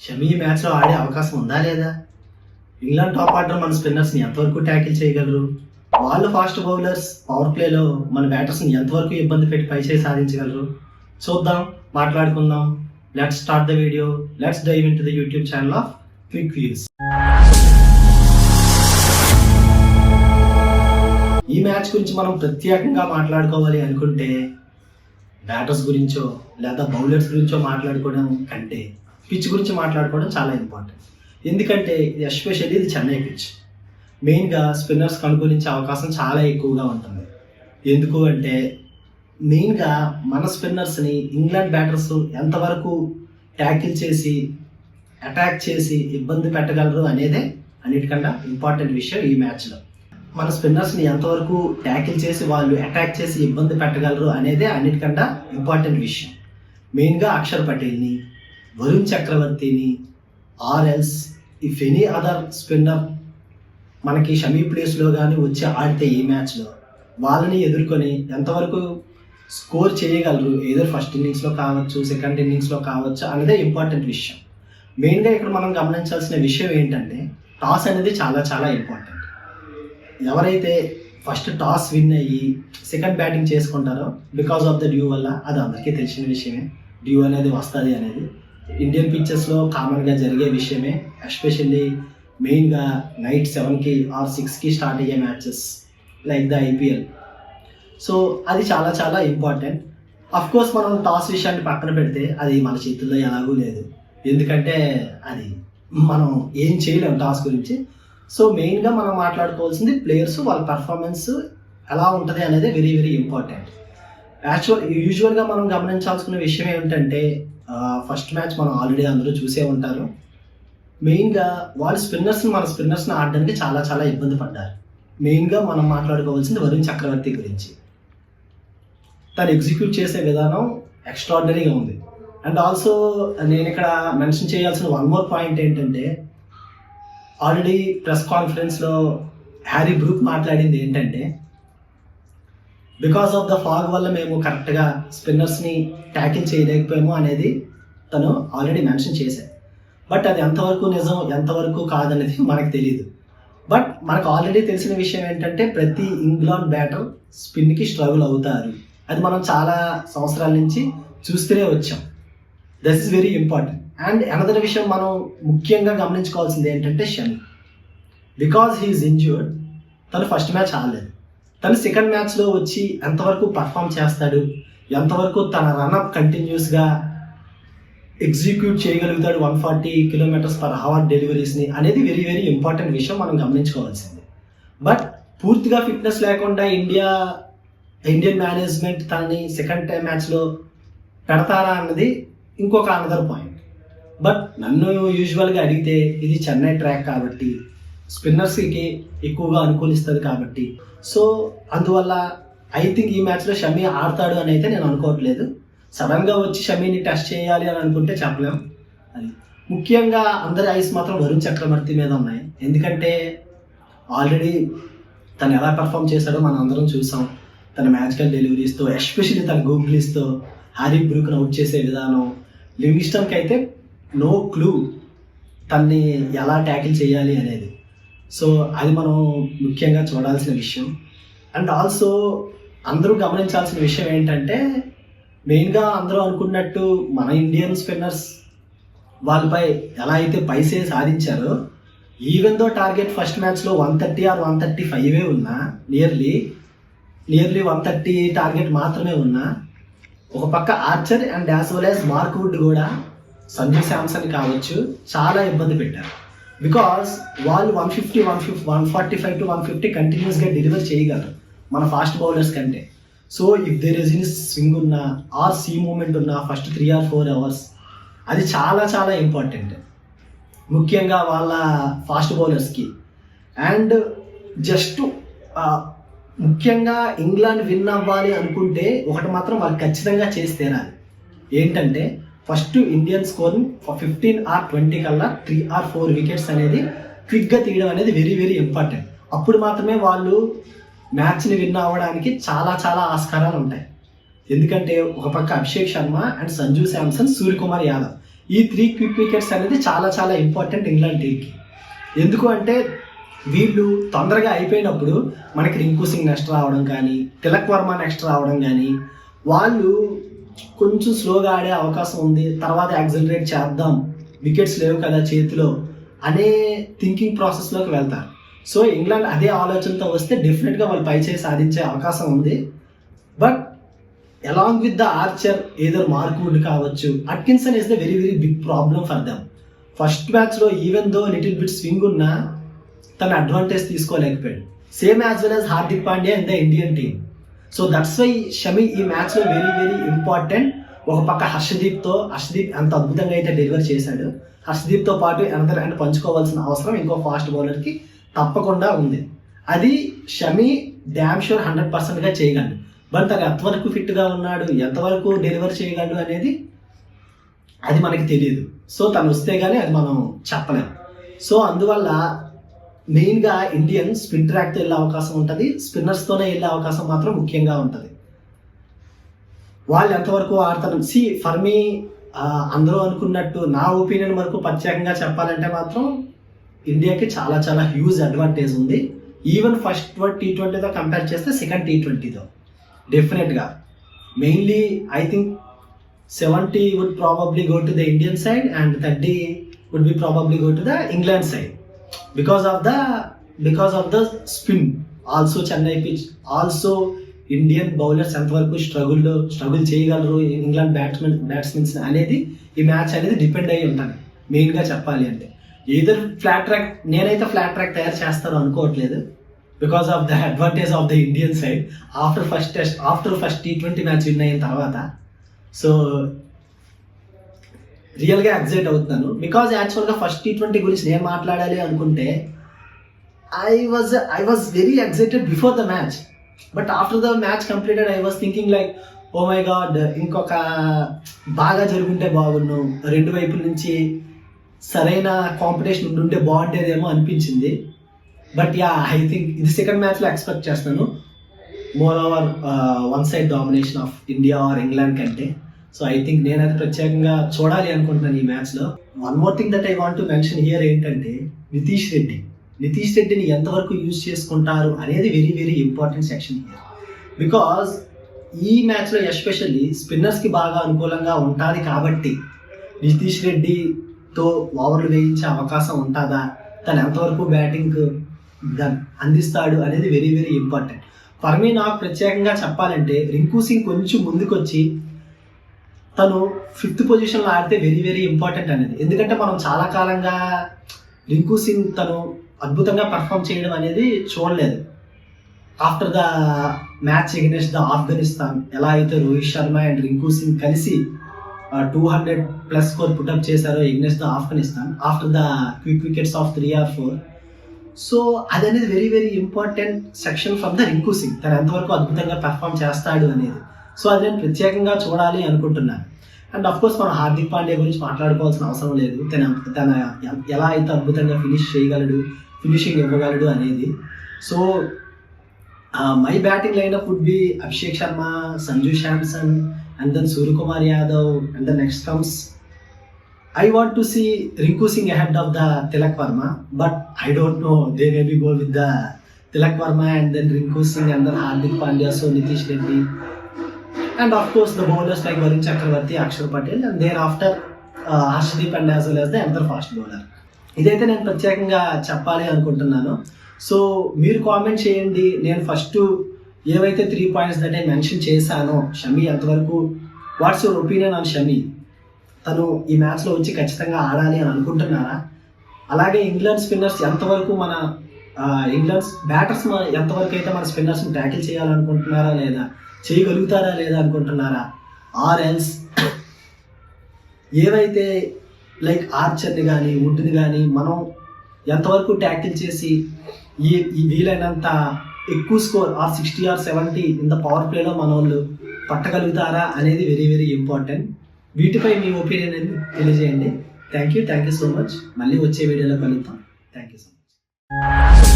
షమీ మ్యాచ్లో ఆడే అవకాశం ఉందా లేదా? ఇంగ్లాండ్ టాప్ ఆర్డర్ మన స్పిన్నర్స్ని ఎంతవరకు ట్యాకిల్ చేయగలరు? వాళ్ళు ఫాస్ట్ బౌలర్స్ పవర్ ప్లేలో మన బ్యాటర్స్ని ఎంతవరకు ఇబ్బంది పెట్టి పైచేయి సాధించగలరు? చూద్దాం, మాట్లాడుకుందాం. Let's start the video. Let's dive into the YouTube channel of Quick Views. ఈ మ్యాచ్ గురించి మనం ప్రత్యేకంగా మాట్లాడుకోవాలి అనుకుంటే బ్యాటర్స్ గురించో లేదా బౌలర్స్ గురించో మాట్లాడుకోవడం కంటే పిచ్ గురించి మాట్లాడుకోవడం చాలా ఇంపార్టెంట్. ఎందుకంటే ఎస్పెషల్లీ ఇది చెన్నై పిచ్. మెయిన్గా స్పిన్నర్స్కి అనుకూలించే అవకాశం చాలా ఎక్కువగా ఉంటుంది. ఎందుకు అంటే మెయిన్గా మన స్పిన్నర్స్ని ఇంగ్లాండ్ బ్యాటర్స్ ఎంతవరకు ట్యాకిల్ చేసి అటాక్ చేసి ఇబ్బంది పెట్టగలరు అనేదే అన్నిటికన్నా ఇంపార్టెంట్ విషయం ఈ మ్యాచ్లో. మన స్పిన్నర్స్ని ఎంతవరకు ట్యాకిల్ చేసి వాళ్ళు అటాక్ చేసి ఇబ్బంది పెట్టగలరు అనేదే అన్నిటికన్నా ఇంపార్టెంట్ విషయం. మెయిన్గా అక్షర్ పటేల్ని, వరుణ్ చక్రవర్తిని ఆర్ఎల్స్ ఇఫ్ ఎనీ అదర్ స్పిన్నర్ మనకి షమీ ప్లేస్లో కానీ వచ్చి ఆడితే ఈ మ్యాచ్లో వాళ్ళని ఎదుర్కొని ఎంతవరకు స్కోర్ చేయగలరు, ఏదో ఫస్ట్ ఇన్నింగ్స్లో కావచ్చు సెకండ్ ఇన్నింగ్స్లో కావచ్చు అనేదే ఇంపార్టెంట్ విషయం. మెయిన్గా ఇక్కడ మనం గమనించాల్సిన విషయం ఏంటంటే టాస్ అనేది చాలా చాలా ఇంపార్టెంట్. ఎవరైతే ఫస్ట్ టాస్ విన్ అయ్యి సెకండ్ బ్యాటింగ్ చేసుకుంటారో బికాస్ ఆఫ్ ద డ్యూ వల్ల, అది అందరికీ తెలిసిన విషయమే, డ్యూ అనేది వస్తుంది అనేది ఇండియన్ పిచ్చెస్లో కామన్గా జరిగే విషయమే. ఎస్పెషల్లీ మెయిన్గా నైట్ 7కి ఆర్ 6కి స్టార్ట్ అయ్యే matches like the IPL. So అది చాలా చాలా ఇంపార్టెంట్. అఫ్కోర్స్ మనం టాస్ విషయాన్ని పక్కన పెడితే అది మన చేతుల్లో ఎలాగూ లేదు, ఎందుకంటే అది మనం ఏం చేయలేము టాస్ గురించి. సో మెయిన్గా మనం మాట్లాడుకోవాల్సింది ప్లేయర్స్ వాళ్ళ పర్ఫార్మెన్స్ ఎలా ఉంటుంది అనేది వెరీ వెరీ ఇంపార్టెంట్. యూజువల్గా మనం గమనించాల్సిన విషయం ఏమిటంటే ఫస్ట్ మ్యాచ్ మనం ఆల్రెడీ అందరూ చూసే ఉంటారు. మెయిన్గా వాళ్ళు మన స్పిన్నర్స్ని ఆడడానికి చాలా చాలా ఇబ్బంది పడ్డారు. మెయిన్గా మనం మాట్లాడుకోవాల్సింది వరుణ్ చక్రవర్తి గురించి. తను ఎగ్జిక్యూట్ చేసే విధానం ఎక్స్ట్రాడినరీగా ఉంది. అండ్ ఆల్సో నేను ఇక్కడ మెన్షన్ చేయాల్సిన వన్ మోర్ పాయింట్ ఏంటంటే ఆల్రెడీ ప్రెస్ కాన్ఫరెన్స్లో హ్యారీ బ్రూక్ మాట్లాడింది ఏంటంటే బికాస్ ఆఫ్ ద ఫాగ్ వల్ల మేము కరెక్ట్గా స్పిన్నర్స్ని ట్యాకిల్ చేయలేకపోయాము అనేది తను ఆల్రెడీ మెన్షన్ చేశారు. బట్ అది ఎంతవరకు నిజం ఎంతవరకు కాదనేది మనకు తెలియదు. బట్ మనకు ఆల్రెడీ తెలిసిన విషయం ఏంటంటే ప్రతి ఇంగ్లాండ్ బ్యాటర్ స్పిన్కి స్ట్రగుల్ అవుతారు. అది మనం చాలా సంవత్సరాల నుంచి చూస్తూనే వచ్చాం. That is very important. And another విషయం మనం ముఖ్యంగా గమనించుకోవాల్సింది ఏంటంటే షమి, బికాజ్ హీఈస్ ఇంజ్యూర్డ్, తను ఫస్ట్ మ్యాచ్ ఆడలేదు. తను సెకండ్ మ్యాచ్లో వచ్చి ఎంతవరకు పర్ఫామ్ చేస్తాడు, ఎంతవరకు తన రన్అప్ కంటిన్యూస్గా ఎగ్జిక్యూట్ చేయగలుగుతాడు 140 km/h డెలివరీస్ని అనేది వెరీ వెరీ ఇంపార్టెంట్ విషయం మనం గమనించుకోవాల్సింది. బట్ పూర్తిగా ఫిట్నెస్ లేకుండా ఇండియన్ మేనేజ్మెంట్ తనని సెకండ్ మ్యాచ్లో పెడతారా అన్నది ఇంకొక అనదర్ పాయింట్. బట్ నన్ను యూజువల్గా అడిగితే ఇది చెన్నై ట్రాక్ కాబట్టి స్పిన్నర్స్కి ఎక్కువగా అనుకూలిస్తుంది కాబట్టి, సో అందువల్ల ఐ థింక్ ఈ మ్యాచ్లో షమీ ఆడతాడు అని అయితే నేను అనుకోవట్లేదు. సడన్గా వచ్చి షమీని టెస్ట్ చేయాలి అని అనుకుంటే చెప్పలేము. అది ముఖ్యంగా అందరి ఐస్ మాత్రం వరుణ్ చక్రవర్తి మీద ఉన్నాయి. ఎందుకంటే ఆల్రెడీ తను ఎలా పర్ఫామ్ చేశాడో మనం అందరం చూసాం. తన మ్యాజికల్ డెలివరీస్తో, ఎస్పెషల్లీ తన గూగ్లీస్తో హ్యారీ బ్రూక్ను అవుట్ చేసే విధానం, లివింగ్స్టన్కి అయితే నో క్లూ తన్ని ఎలా ట్యాకిల్ చేయాలి అనేది. సో అది మనం ముఖ్యంగా చూడాల్సిన విషయం. అండ్ ఆల్సో అందరూ గమనించాల్సిన విషయం ఏంటంటే మెయిన్గా అందరూ అనుకున్నట్టు మన ఇండియన్ స్పిన్నర్స్ వాళ్ళపై ఎలా అయితే paise సాధించారో, even though target first మ్యాచ్లో 130 or 135 ఉన్నా, నియర్లీ 130 టార్గెట్ మాత్రమే ఉన్నా, ఒక పక్క Archer and as well as Mark Wood కూడా సంజు శాంసన్ కావచ్చు చాలా ఇబ్బంది పెట్టారు. బికాస్ వాళ్ళు 145 to 150 కంటిన్యూస్గా డెలివర్ చేయగలరు మన ఫాస్ట్ బౌలర్స్ కంటే. So if there is any swing ఉన్నా ఆర్ సీ మూమెంట్ ఉన్నా ఫస్ట్ 3 or 4 hours అది చాలా చాలా ఇంపార్టెంట్ ముఖ్యంగా వాళ్ళ ఫాస్ట్ బౌలర్స్కి. అండ్ జస్ట్ ముఖ్యంగా ఇంగ్లాండ్ విన్ అవ్వాలి అనుకుంటే ఒకటి మాత్రం వాళ్ళు ఖచ్చితంగా చేసి తీరాలి. ఏంటంటే ఫస్ట్ ఇండియన్ స్కోర్ని 15 or 20 కల్లా 3 or 4 వికెట్స్ అనేది క్విక్గా తీయడం అనేది వెరీ వెరీ ఇంపార్టెంట్. అప్పుడు మాత్రమే వాళ్ళు మ్యాచ్ని విన్ అవ్వడానికి చాలా చాలా ఆస్కారాలు ఉంటాయి. ఎందుకంటే ఒక పక్క అభిషేక్ శర్మ అండ్ సంజు శాంసన్, సూర్యకుమార్ యాదవ్ ఈ 3 క్విక్ వికెట్స్ అనేది చాలా చాలా ఇంపార్టెంట్ ఇంగ్లాండ్ టీంకి. ఎందుకు అంటే వీళ్ళు తొందరగా అయిపోయినప్పుడు మనకి రింకు సింగ్ నెక్స్ట్ రావడం కానీ, తిలక్ వర్మ నెక్స్ట్ రావడం కానీ, వాళ్ళు కొంచెం స్లోగా ఆడే అవకాశం ఉంది, తర్వాత యాక్సిలరేట్ చేద్దాం, వికెట్స్ లేవు కదా చేతిలో అనే థింకింగ్ ప్రాసెస్లోకి వెళ్తారు. సో ఇంగ్లాండ్ అదే ఆలోచనతో వస్తే డెఫినెట్గా వాళ్ళు పై చేసి సాధించే అవకాశం ఉంది. But along with the Archer either Mark Wood కావచ్చు, Atkinson is the very very big problem for them. First మ్యాచ్లో even though little bit swing ఉన్నా తన అడ్వాంటేజ్ తీసుకోలేకపోయాడు. Same as well as Hardik Pandya in the Indian team. So that's why Shami ఈ మ్యాచ్లో very very important. ఒక పక్క హర్షదీప్ ఎంత అద్భుతంగా అయితే డెలివర్ చేశాడు, హర్షదీప్తో పాటు అనదర్ హ్యాండ్ పంచుకోవాల్సిన అవసరం ఇంకో ఫాస్ట్ బౌలర్కి తప్పకుండా ఉంది. అది షమి డ్యామ్ షూర్ 100%గా చేయగలడు. బట్ తను ఎంతవరకు ఫిట్గా ఉన్నాడు, ఎంతవరకు డెలివర్ చేయగలడు అనేది అది మనకి తెలియదు. సో తను వస్తే కానీ అది మనం చెప్పలేం. సో అందువల్ల మెయిన్గా ఇండియన్ స్పిన్ ట్రాక్తో వెళ్ళే అవకాశం ఉంటుంది, స్పిన్నర్స్తోనే వెళ్ళే అవకాశం మాత్రం ముఖ్యంగా ఉంటుంది. వాళ్ళు ఎంతవరకు ఆడతారు ఫర్ మీ అందరూ అనుకున్నట్టు నా ఒపీనియన్ వరకు ప్రత్యేకంగా చెప్పాలంటే మాత్రం ఇండియాకి చాలా చాలా హ్యూజ్ అడ్వాంటేజ్ ఉంది. ఈవెన్ ఫస్ట్ T20తో కంపేర్ చేస్తే సెకండ్ T20తో డెఫినెట్గా. Mainly I think 70 would probably go to the Indian side and 30 would be probably go to the England side because of the spin. Also Chennai pitch, also Indian bowlers ఎంతవరకు struggle చేయగలరు England batsmen అనేది ఈ match అనేది depend అయ్యి ఉంటుంది. మెయిన్గా చెప్పాలి అంటే ఏదర్ ఫ్లాట్ ట్రాక్, నేనైతే ఫ్లాట్ ట్రాక్ తయారు చేస్తాను అనుకోవట్లేదు because of the advantage of the Indian side after first T20 match win అయిన తర్వాత. సో రియల్గా ఎక్సైట్ అవుతున్నాను బికాజ్ యాక్చువల్గా ఫస్ట్ T20 గురించి నేను మాట్లాడాలి అనుకుంటే I was very excited before the match. But after the match completed I was thinking like oh my God ఇంకొక బాగా జరుగుంటే బాగున్నాం, రెండు వైపుల నుంచి సరైన కాంపిటీషన్ ఉండుంటే బాగుండేదేమో అనిపించింది. బట్ యా ఐ థింక్ ఇది సెకండ్ మ్యాచ్లో ఎక్స్పెక్ట్ చేస్తాను more over one side domination of India or England కంటే. సో ఐ థింక్ నేనైతే ప్రత్యేకంగా చూడాలి అనుకుంటున్నాను ఈ మ్యాచ్లో. One more thing that I want to mention here ఏంటంటే నితీష్ రెడ్డిని ఎంతవరకు యూజ్ చేసుకుంటారు అనేది very very important section here. Because ఈ మ్యాచ్లో ఎస్పెషల్లీ స్పిన్నర్స్కి బాగా అనుకూలంగా ఉంటుంది కాబట్టి నితీష్ రెడ్డితో ఓవర్లు వేయించే అవకాశం ఉంటుందా, తను ఎంతవరకు బ్యాటింగ్ అందిస్తాడు అనేది very very important. For me నాకు ప్రత్యేకంగా చెప్పాలంటే రింకు సింగ్ కొంచెం ముందుకొచ్చి తను 5th పొజిషన్లో ఆడితే వెరీ వెరీ ఇంపార్టెంట్ అనేది. ఎందుకంటే మనం చాలా కాలంగా రింకు సింగ్ తను అద్భుతంగా పర్ఫామ్ చేయడం అనేది చూడలేదు. After the match against the Afghanistan ఎలా అయితే రోహిత్ శర్మ అండ్ రింకు సింగ్ కలిసి 200+ స్కోర్ పుటప్ చేశారో against the Afghanistan after the quick wickets of 3 or 4. So అది అనేది very very important section from the Rinku Singh, తను ఎంతవరకు అద్భుతంగా పెర్ఫామ్ చేస్తాడు అనేది. సో అది నేను ప్రత్యేకంగా చూడాలి అనుకుంటున్నాను. అండ్ అఫ్ కోర్స్ మనం హార్దిక్ పాండ్యా గురించి మాట్లాడుకోవాల్సిన అవసరం లేదు, తన ఎలా అయితే అద్భుతంగా ఫినిషింగ్ ఇవ్వగలడు అనేది. So my batting lineup would be Abhishek Sharma, Sanju Samson and then Suryakumar Yadav and then next comes I want to see Rinku Singh ahead of the Tilak Varma, but I don't know. They maybe go with the Tilak Varma and then Rinku Singh and then Hardik Pandya, so Nitish Reddy, and of course the bowlers like Varun Chakravarti, Akshar Patel, and thereafter Harshdeep and as well as the another fast bowler. ఇదైతే నేను ప్రత్యేకంగా చెప్పాలి అనుకుంటున్నాను. So మీరు comment చేయండి. నేను first ఏవైతే 3 points that నేను మెన్షన్ చేశానో షమి ఎంతవరకు, what's your opinion on Shami? తను ఈ మ్యాచ్లో వచ్చి ఖచ్చితంగా ఆడాలి అని అనుకుంటున్నారా? అలాగే ఇంగ్లాండ్ స్పిన్నర్స్ ఎంతవరకు ఇంగ్లాండ్ బ్యాటర్స్ ఎంతవరకు అయితే మన స్పిన్నర్స్ని ట్యాకిల్ చేయాలనుకుంటున్నారా లేదా, చేయగలుగుతారా లేదా అనుకుంటున్నారా? ఆర్ ఎల్స్ ఏవైతే లైక్ ఆర్చర్ని కానీ వుడ్ని కానీ మనం ఎంతవరకు ట్యాకిల్ చేసి ఈ వీలైనంత ఎక్కువ స్కోర్ ఆర్ 60 or 70 ఇంత పవర్ ప్లేలో మన వాళ్ళు పట్టగలుగుతారా అనేది వెరీ వెరీ ఇంపార్టెంట్. వీటిపై మీ ఒపీనియన్ అనేది తెలియజేయండి. Thank you so much. మళ్ళీ వచ్చే వీడియోలో కలుద్దాం. Thank you so much.